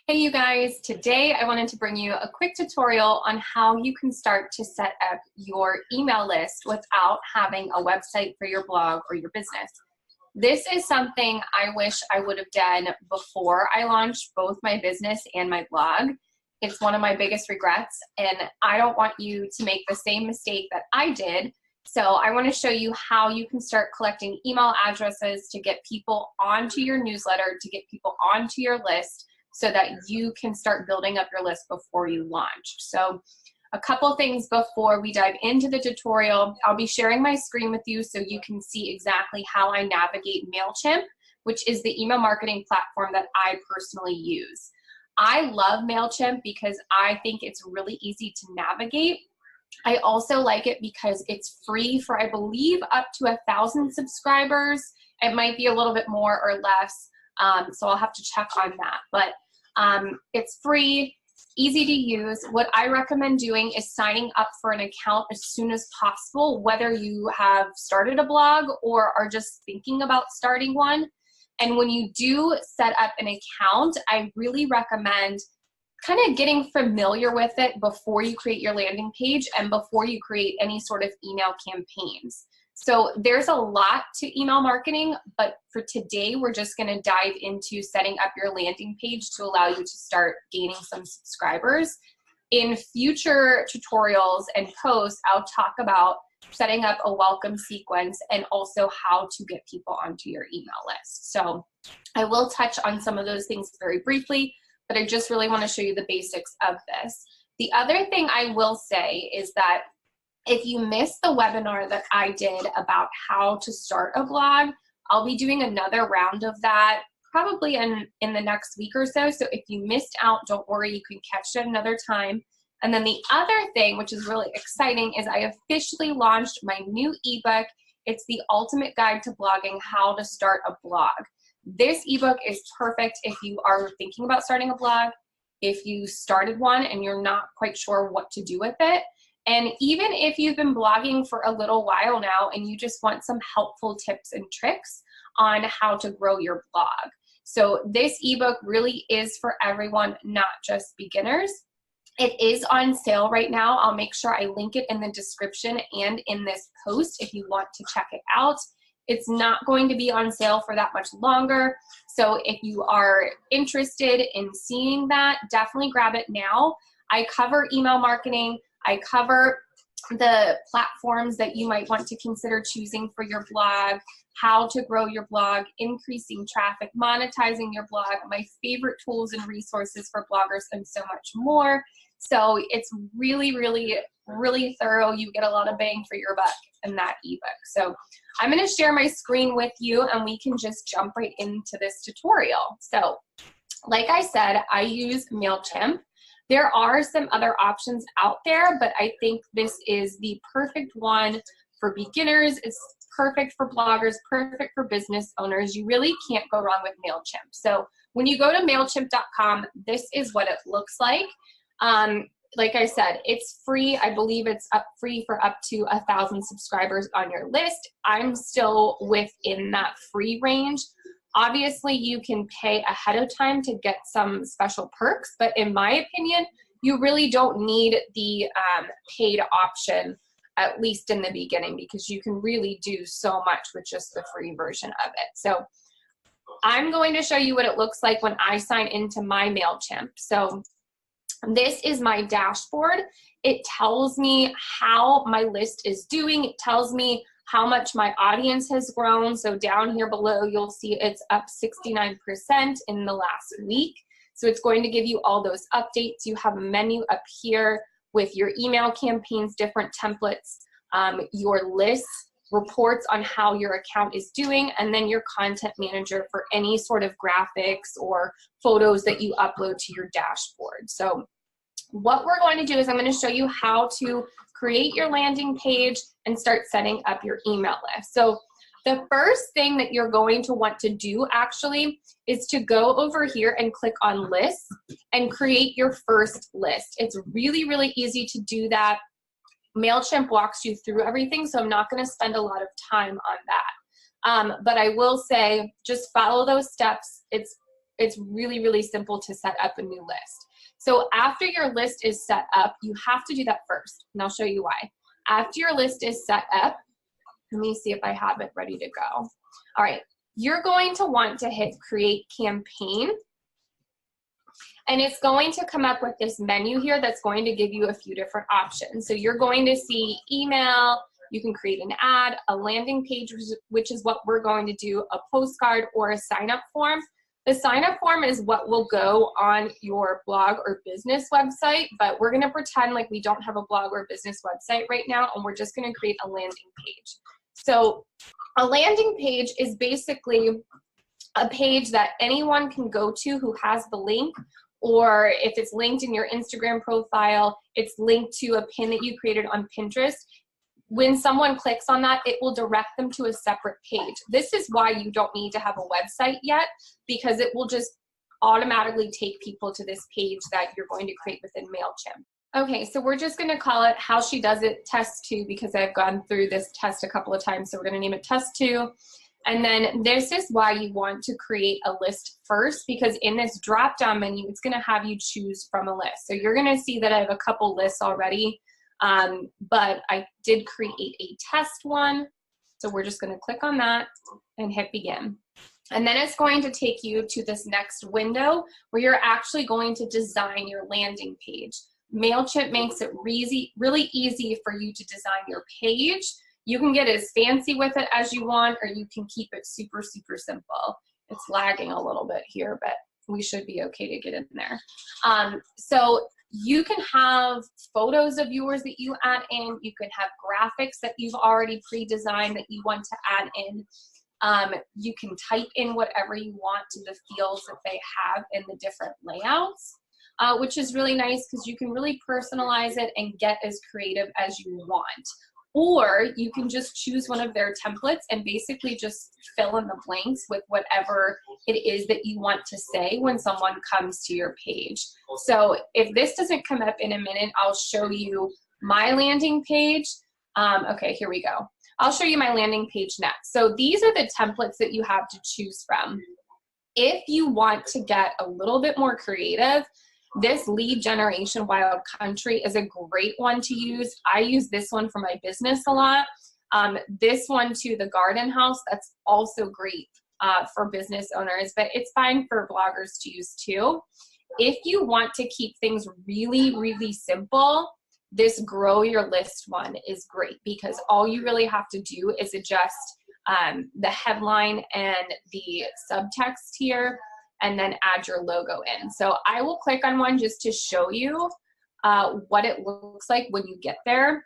Hey you guys, today I wanted to bring you a quick tutorial on how you can start to set up your email list without having a website for your blog or your business. This is something I wish I would have done before I launched both my business and my blog. It's one of my biggest regrets, and I don't want you to make the same mistake that I did. So I want to show you how you can start collecting email addresses to get people onto your newsletter, to get people onto your list, so that you can start building up your list before you launch. So a couple things before we dive into the tutorial. I'll be sharing my screen with you so you can see exactly how I navigate MailChimp, which is the email marketing platform that I personally use. I love MailChimp because I think it's really easy to navigate. I also like it because it's free for, I believe, up to 1,000 subscribers. It might be a little bit more or less, so I'll have to check on that. But it's free, easy to use. What I recommend doing is signing up for an account as soon as possible, whether you have started a blog or are just thinking about starting one. And when you do set up an account, I really recommend kind of getting familiar with it before you create your landing page and before you create any sort of email campaigns. So there's a lot to email marketing, but for today, we're just going to dive into setting up your landing page to allow you to start gaining some subscribers. In future tutorials and posts, I'll talk about setting up a welcome sequence and also how to get people onto your email list. So I will touch on some of those things very briefly, but I just really want to show you the basics of this. The other thing I will say is that if you missed the webinar that I did about how to start a blog, I'll be doing another round of that probably in the next week or so. So if you missed out, don't worry, you can catch it another time. And then the other thing, which is really exciting, is I officially launched my new ebook. It's the Ultimate Guide to Blogging, How to Start a Blog. This ebook is perfect if you are thinking about starting a blog, if you started one and you're not quite sure what to do with it. And even if you've been blogging for a little while now and you just want some helpful tips and tricks on how to grow your blog. So this ebook really is for everyone, not just beginners. It is on sale right now. I'll make sure I link it in the description and in this post if you want to check it out. It's not going to be on sale for that much longer. So if you are interested in seeing that, definitely grab it now. I cover email marketing. I cover the platforms that you might want to consider choosing for your blog, how to grow your blog, increasing traffic, monetizing your blog, my favorite tools and resources for bloggers, and so much more. So it's really, really, really thorough. You get a lot of bang for your buck in that ebook. So I'm going to share my screen with you and we can just jump right into this tutorial. So like I said, I use MailChimp. There are some other options out there, but I think this is the perfect one for beginners. It's perfect for bloggers, perfect for business owners. You really can't go wrong with MailChimp. So when you go to MailChimp.com, this is what it looks like. Like I said, it's free. I believe it's free for up to 1,000 subscribers on your list. I'm still within that free range. Obviously, you can pay ahead of time to get some special perks, but in my opinion, you really don't need the paid option, at least in the beginning, because you can really do so much with just the free version of it. So I'm going to show you what it looks like when I sign into my MailChimp. So this is my dashboard. It tells me how my list is doing. It tells me how much my audience has grown. So down here below, you'll see it's up 69% in the last week. So it's going to give you all those updates. You have a menu up here with your email campaigns, different templates, your lists, reports on how your account is doing, and then your content manager for any sort of graphics or photos that you upload to your dashboard. So what we're going to do is I'm going to show you how to create your landing page and start setting up your email list. So the first thing that you're going to want to do actually is to go over here and click on lists and create your first list. It's really, really easy to do that. MailChimp walks you through everything, so I'm not going to spend a lot of time on that. But I will say just follow those steps. It's it's really, really simple to set up a new list. So after your list is set up, you have to do that first, and I'll show you why. After your list is set up, let me see if I have it ready to go. All right, you're going to want to hit Create Campaign, and it's going to come up with this menu here that's going to give you a few different options. So you're going to see email, you can create an ad, a landing page, which is what we're going to do, a postcard, or a sign-up form. The sign-up form is what will go on your blog or business website, but we're gonna pretend like we don't have a blog or business website right now, and we're just gonna create a landing page. So a landing page is basically a page that anyone can go to who has the link, or if it's linked in your Instagram profile, it's linked to a pin that you created on Pinterest. When someone clicks on that, it will direct them to a separate page. This is why you don't need to have a website yet, because it will just automatically take people to this page that you're going to create within MailChimp. Okay, so we're just gonna call it How She Does It Test 2, because I've gone through this test a couple of times, so we're gonna name it Test 2. And then this is why you want to create a list first, because in this drop-down menu, it's gonna have you choose from a list. So you're gonna see that I have a couple lists already, but I did create a test one. So we're just gonna click on that and hit begin. And then it's going to take you to this next window where you're actually going to design your landing page. MailChimp makes it really easy for you to design your page. You can get as fancy with it as you want, or you can keep it super, super simple. It's lagging a little bit here, but we should be okay to get in there. So you can have photos of yours that you add in. You can have graphics that you've already pre-designed that you want to add in. You can type in whatever you want to the fields that they have in the different layouts, which is really nice because you can really personalize it and get as creative as you want. Or you can just choose one of their templates and basically just fill in the blanks with whatever it is that you want to say when someone comes to your page. So if this doesn't come up in a minute, I'll show you my landing page. Okay, here we go. I'll show you my landing page next. So these are the templates that you have to choose from. If you want to get a little bit more creative, this lead generation wild country is a great one to use. I use this one for my business a lot. This one too, the garden house, that's also great for business owners, but it's fine for bloggers to use too. If you want to keep things really, really simple, this grow your list one is great, because all you really have to do is adjust the headline and the subtext here, and then add your logo in. So I will click on one just to show you what it looks like when you get there.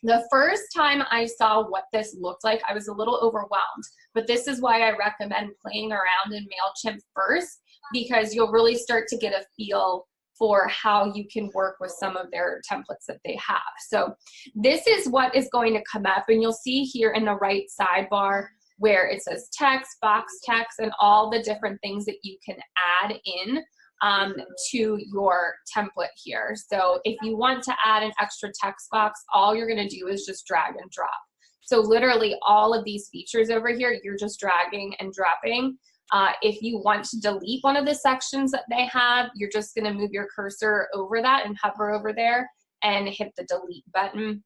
The first time I saw what this looked like, I was a little overwhelmed, but this is why I recommend playing around in MailChimp first, because you'll really start to get a feel for how you can work with some of their templates that they have. So this is what is going to come up, and you'll see here in the right sidebar where it says text, box text, and all the different things that you can add in to your template here. So if you want to add an extra text box, all you're gonna do is just drag and drop. So literally all of these features over here, you're just dragging and dropping. If you want to delete one of the sections that they have, you're just gonna move your cursor over that and hover over there and hit the delete button.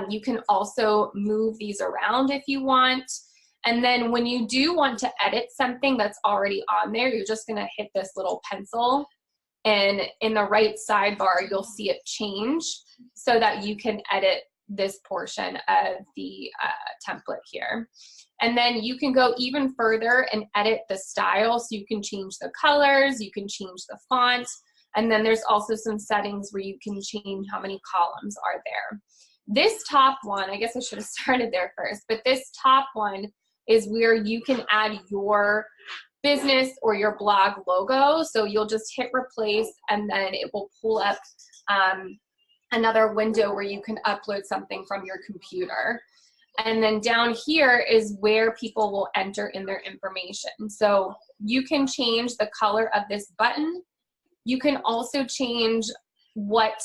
You can also move these around if you want. And then when you do want to edit something that's already on there, you're just gonna hit this little pencil, and in the right sidebar, you'll see it change so that you can edit this portion of the template here. And then you can go even further and edit the style. So you can change the colors, you can change the font, and then there's also some settings where you can change how many columns are there. This top one, I guess I should have started there first, but this top one is where you can add your business or your blog logo. So you'll just hit replace, and then it will pull up another window where you can upload something from your computer. And then down here is where people will enter in their information. So you can change the color of this button. You can also change what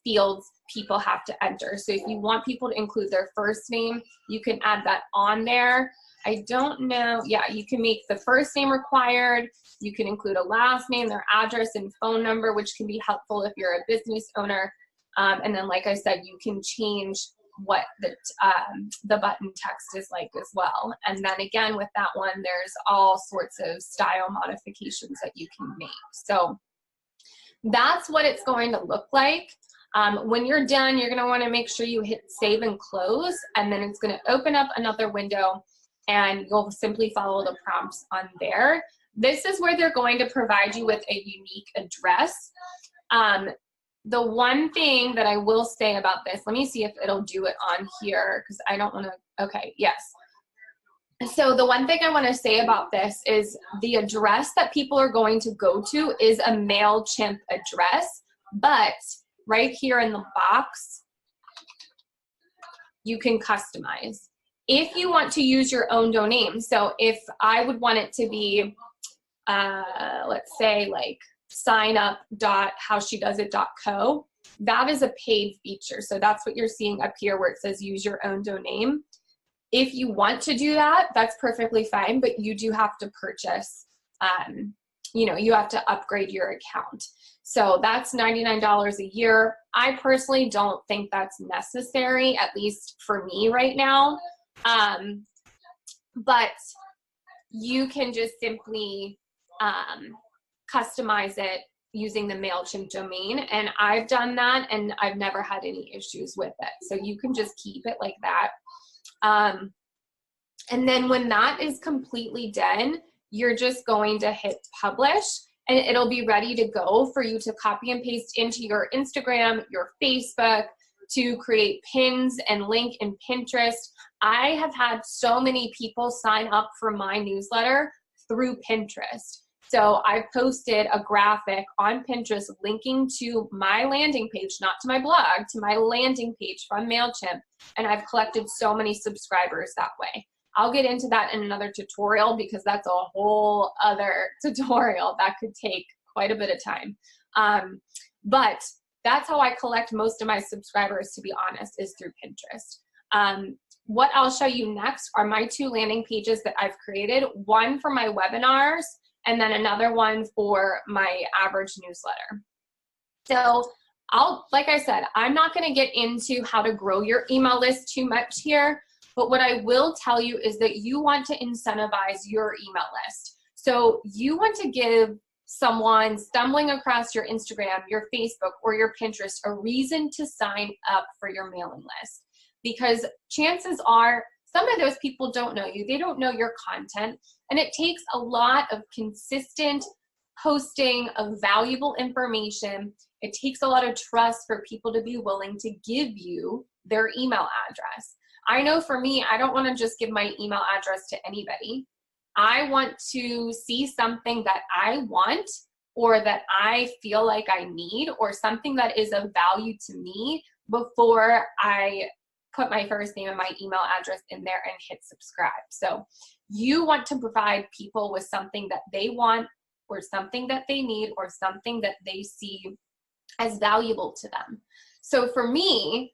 fields people have to enter. So if you want people to include their first name, you can add that on there. I don't know. Yeah, you can make the first name required. You can include a last name, their address and phone number, which can be helpful if you're a business owner. And then, like I said, you can change what the button text is like as well. And then again, with that one, there's all sorts of style modifications that you can make. So that's what it's going to look like. When you're done, you're going to want to make sure you hit save and close, and then it's going to open up another window, and you'll simply follow the prompts on there. This is where they're going to provide you with a unique address. The one thing that I will say about this, let me see if it'll do it on here, because I don't want to, okay, yes. So the one thing I want to say about this is the address that people are going to go to is a MailChimp address, but right here in the box, you can customize. If you want to use your own domain, so if I would want it to be, let's say like signup.howshedoesit.co, that is a paid feature. So that's what you're seeing up here where it says use your own domain. If you want to do that, that's perfectly fine, but you do have to purchase, you have to upgrade your account. So that's $99 a year. I personally don't think that's necessary, at least for me right now. But you can just simply customize it using the MailChimp domain. And I've done that and I've never had any issues with it. So you can just keep it like that. And then when that is completely done, you're just going to hit publish, and it'll be ready to go for you to copy and paste into your Instagram, your Facebook, to create pins and link in Pinterest. I have had so many people sign up for my newsletter through Pinterest. So I posted a graphic on Pinterest linking to my landing page, not to my blog, to my landing page from MailChimp, and I've collected so many subscribers that way. I'll get into that in another tutorial because that's a whole other tutorial that could take quite a bit of time. But that's how I collect most of my subscribers, to be honest, is through Pinterest. What I'll show you next are my two landing pages that I've created, one for my webinars and then another one for my average newsletter. So like I said, I'm not going to get into how to grow your email list too much here, but what I will tell you is that you want to incentivize your email list. So you want to give someone stumbling across your Instagram, your Facebook, or your Pinterest a reason to sign up for your mailing list. Because chances are some of those people don't know you. They don't know your content. And it takes a lot of consistent posting of valuable information. It takes a lot of trust for people to be willing to give you their email address. I know for me, I don't want to just give my email address to anybody. I want to see something that I want or that I feel like I need or something that is of value to me before I put my first name and my email address in there and hit subscribe. So you want to provide people with something that they want or something that they need or something that they see as valuable to them. So for me,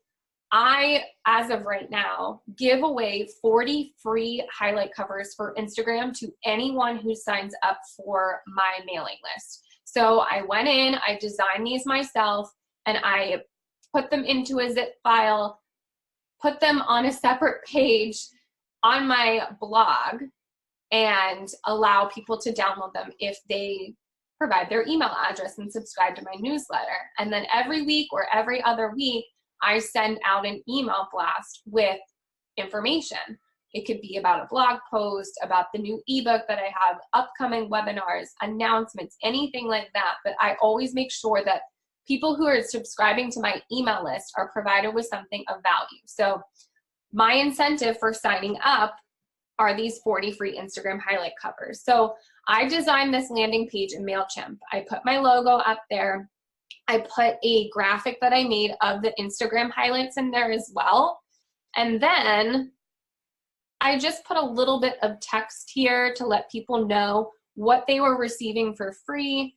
I, as of right now, give away 40 free highlight covers for Instagram to anyone who signs up for my mailing list. So I went in, I designed these myself, and I put them into a zip file, put them on a separate page on my blog, and allow people to download them if they provide their email address and subscribe to my newsletter. And then every week or every other week, I send out an email blast with information. It could be about a blog post, about the new ebook that I have, upcoming webinars, announcements, anything like that. But I always make sure that people who are subscribing to my email list are provided with something of value. So my incentive for signing up are these 40 free Instagram highlight covers. So I designed this landing page in MailChimp. I put my logo up there. I put a graphic that I made of the Instagram highlights in there as well. And then I just put a little bit of text here to let people know what they were receiving for free.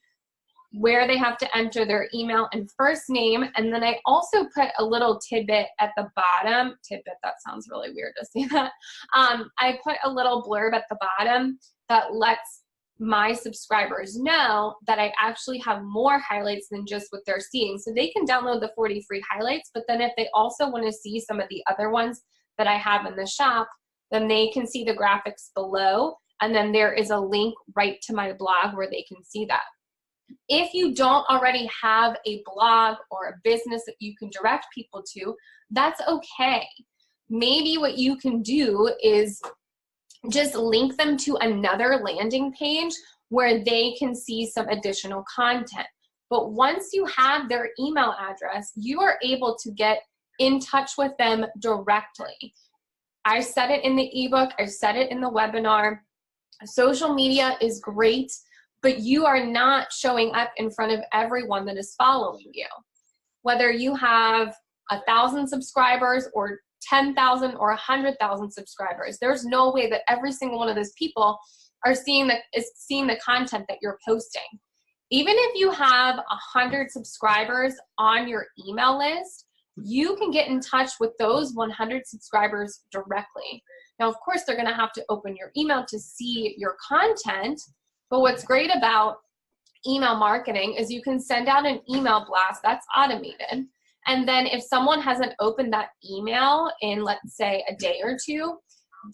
where they have to enter their email and first name. And then I also put a little tidbit at the bottom. Tidbit, that sounds really weird to say that. I put a little blurb at the bottom that lets my subscribers know that I actually have more highlights than just what they're seeing. So they can download the 40 free highlights, but then if they also want to see some of the other ones that I have in the shop, then they can see the graphics below, and then there is a link right to my blog where they can see that. If you don't already have a blog or a business that you can direct people to, that's okay. Maybe what you can do is just link them to another landing page where they can see some additional content. But once you have their email address, you are able to get in touch with them directly. I said it in the ebook, I said it in the webinar. Social media is great, but you are not showing up in front of everyone that is following you. Whether you have 1,000 subscribers or 10,000 or 100,000 subscribers, there's no way that every single one of those people is seeing the content that you're posting. Even if you have 100 subscribers on your email list, you can get in touch with those 100 subscribers directly. Now, of course, they're going to have to open your email to see your content, but what's great about email marketing is you can send out an email blast that's automated. And then if someone hasn't opened that email in, let's say, a day or two,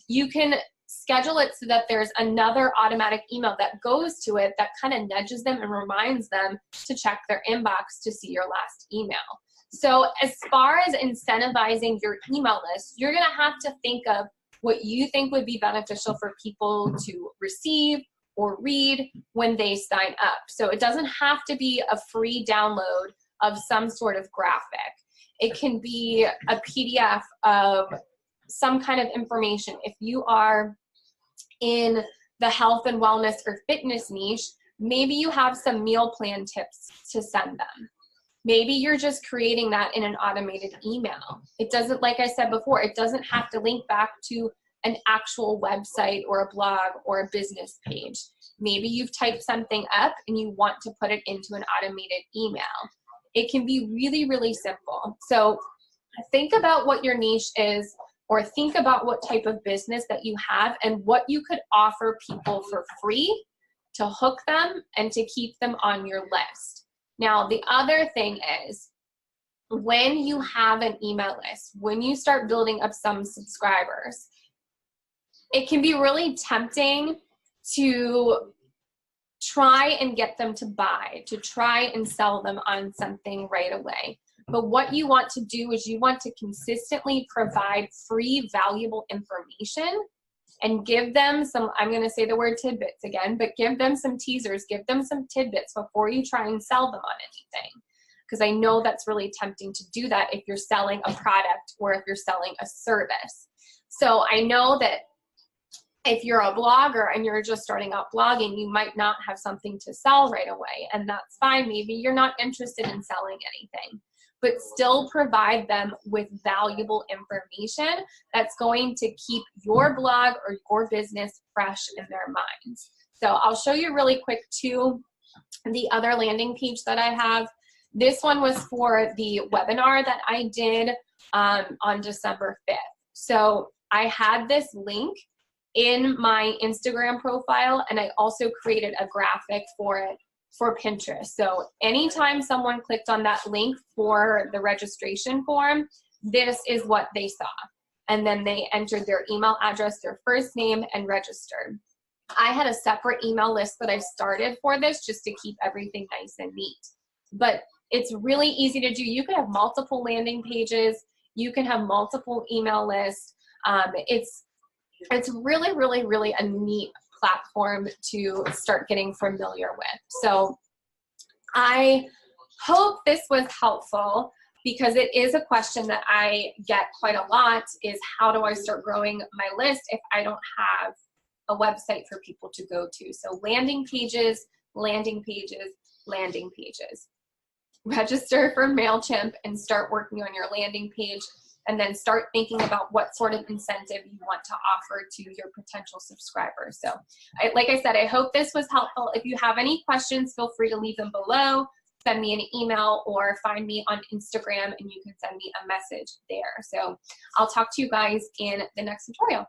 you can schedule it so that there's another automatic email that goes to it that kind of nudges them and reminds them to check their inbox to see your last email. So as far as incentivizing your email list, you're going to have to think of what you think would be beneficial for people to receive or read when they sign up. So it doesn't have to be a free download of some sort of graphic. It can be a PDF of some kind of information. If you are in the health and wellness or fitness niche, maybe you have some meal plan tips to send them. Maybe you're just creating that in an automated email. It doesn't, like I said before, it doesn't have to link back to an actual website or a blog or a business page. Maybe you've typed something up and you want to put it into an automated email. It can be really, really simple. So think about what your niche is, or think about what type of business that you have and what you could offer people for free to hook them and to keep them on your list. Now, the other thing is, when you have an email list, when you start building up some subscribers, it can be really tempting to try and get them to buy, to try and sell them on something right away. But what you want to do is you want to consistently provide free, valuable information and give them some, I'm going to say the word tidbits again, but give them some teasers, give them some tidbits before you try and sell them on anything. Because I know that's really tempting to do that if you're selling a product or if you're selling a service. So I know that if you're a blogger and you're just starting out blogging, you might not have something to sell right away, and that's fine. Maybe you're not interested in selling anything, but still provide them with valuable information that's going to keep your blog or your business fresh in their minds. So I'll show you really quick too, the other landing page that I have. This one was for the webinar that I did on December 5th. So I had this link in my Instagram profile, and I also created a graphic for it for Pinterest. So anytime someone clicked on that link for the registration form, this is what they saw. And then they entered their email address, their first name, and registered. I had a separate email list that I started for this just to keep everything nice and neat. But it's really easy to do. You can have multiple landing pages. You can have multiple email lists. It's really, really, really a neat platform to start getting familiar with. So I hope this was helpful, because it is a question that I get quite a lot, is how do I start growing my list if I don't have a website for people to go to? So landing pages, landing pages, landing pages. Register for MailChimp and start working on your landing page. and then start thinking about what sort of incentive you want to offer to your potential subscribers. So like I said, I hope this was helpful. If you have any questions, feel free to leave them below, send me an email, or find me on Instagram and you can send me a message there. So I'll talk to you guys in the next tutorial.